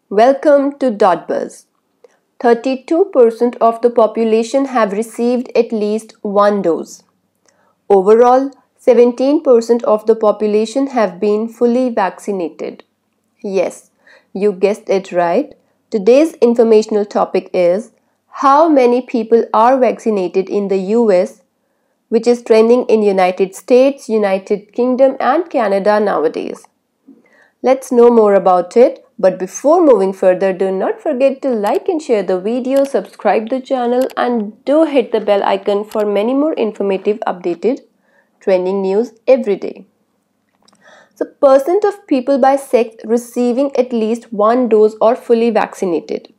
Welcome to .buzz. 32% of the population have received at least one dose. Overall, 17% of the population have been fully vaccinated. Yes, you guessed it right. Today's informational topic is how many people are vaccinated in the US, which is trending in United States, United Kingdom and Canada nowadays. Let's know more about it. But before moving further, do not forget to like and share the video, subscribe the channel and do hit the bell icon for many more informative updated trending news every day. So percent of people by sex receiving at least one dose or fully vaccinated.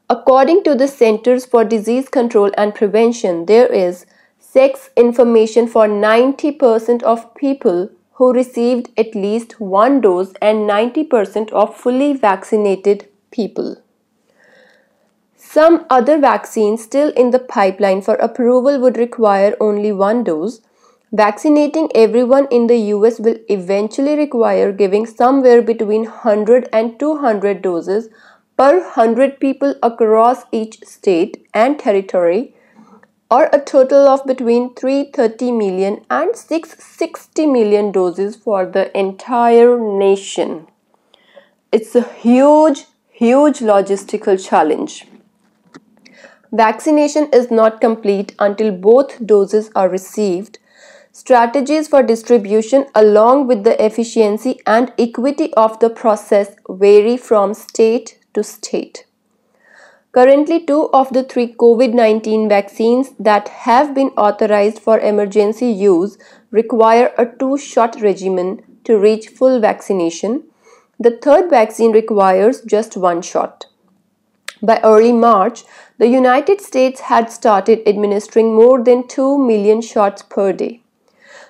According to the Centers for Disease Control and Prevention, there is sex information for 90% of people who received at least one dose and 90% of fully vaccinated people. Some other vaccines still in the pipeline for approval would require only one dose. Vaccinating everyone in the US will eventually require giving somewhere between 100 and 200 doses per 100 people across each state and territory, or a total of between 330 million and 660 million doses for the entire nation. It's a huge logistical challenge. Vaccination is not complete until both doses are received. Strategies for distribution along with the efficiency and equity of the process vary from state to state. Currently, 2 of the 3 COVID-19 vaccines that have been authorized for emergency use require a 2-shot regimen to reach full vaccination. The third vaccine requires just 1 shot. By early March, the United States had started administering more than 2 million shots per day.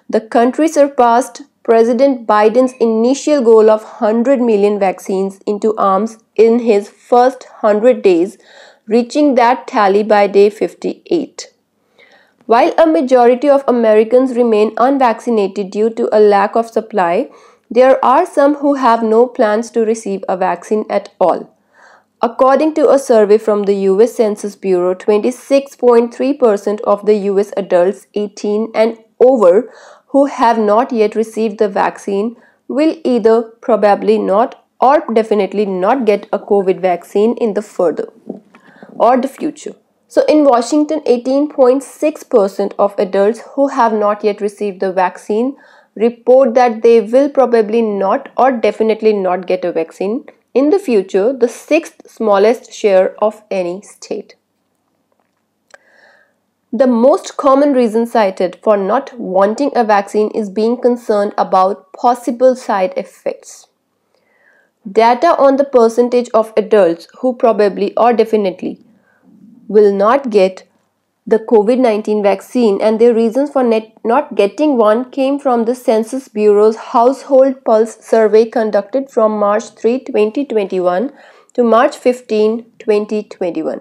The country surpassed President Biden's initial goal of 100 million vaccines into arms in his first 100 days, reaching that tally by day 58. While a majority of Americans remain unvaccinated due to a lack of supply, there are some who have no plans to receive a vaccine at all. According to a survey from the US Census Bureau, 26.3% of the US adults 18 and over who have not yet received the vaccine will either probably not or definitely not get a COVID vaccine in the further or the future. So in Washington, 18.6% of adults who have not yet received the vaccine report that they will probably not or definitely not get a vaccine in the future, the 6th smallest share of any state. The most common reason cited for not wanting a vaccine is being concerned about possible side effects. Data on the percentage of adults who probably or definitely will not get the COVID-19 vaccine and their reasons for not getting one came from the Census Bureau's Household Pulse survey conducted from March 3, 2021 to March 15, 2021.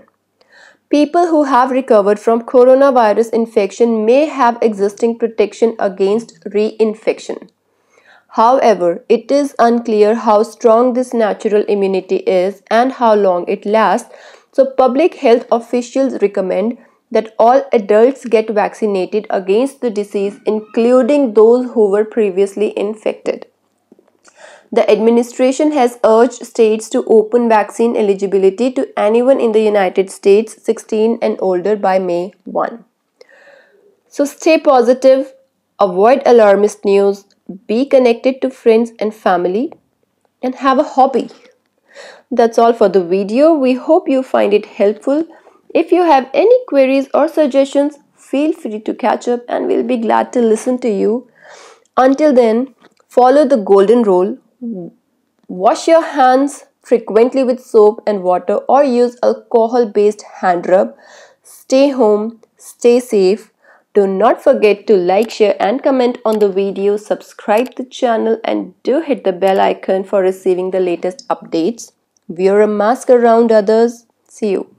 People who have recovered from coronavirus infection may have existing protection against reinfection. However, it is unclear how strong this natural immunity is and how long it lasts, so public health officials recommend that all adults get vaccinated against the disease, including those who were previously infected. The administration has urged states to open vaccine eligibility to anyone in the United States 16 and older by May 1. So stay positive, avoid alarmist news, be connected to friends and family, and have a hobby. That's all for the video. We hope you find it helpful. If you have any queries or suggestions, feel free to catch up and we'll be glad to listen to you. Until then, follow the golden rule. Wash your hands frequently with soap and water or use alcohol-based hand rub. Stay home, stay safe. Do not forget to like, share and comment on the video, subscribe the channel and do hit the bell icon for receiving the latest updates. Wear a mask around others. See you.